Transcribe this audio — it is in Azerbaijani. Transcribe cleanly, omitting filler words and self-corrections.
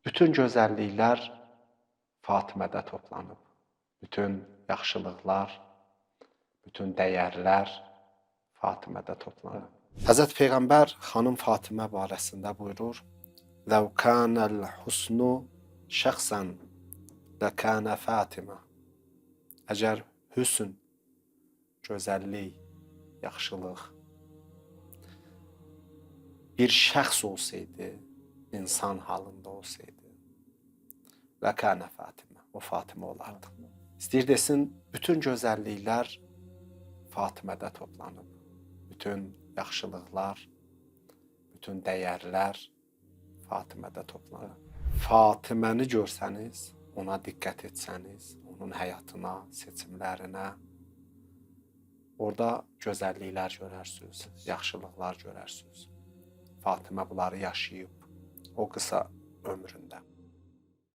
Bütün gözəlliklər Fatimədə toplanıb. Bütün yaxşılıqlar, bütün dəyərlər Fatimədə toplanıb. Həzrət Peyğəmbər xanım Fatimə barəsində buyurur: "Ləv kânəl husnu şəxsən ləkənə Fatimə." Əgər hüsn, gözəllik, yaxşılıq bir şəxs olsaydı, insan halında olsaydı, ləkənə Fatimə, o Fatimə olardı. İstəyir desin, bütün gözəlliklər Fatimədə toplanıb. Bütün yaxşılıqlar, bütün dəyərlər Fatimədə toplanıb. Fatiməni görsəniz, ona diqqət etsəniz, onun həyatına, seçimlərinə, orada gözəlliklər görərsiniz, yaxşılıqlar görərsiniz. Fatimə bunları yaşayıb o qısa ömründə.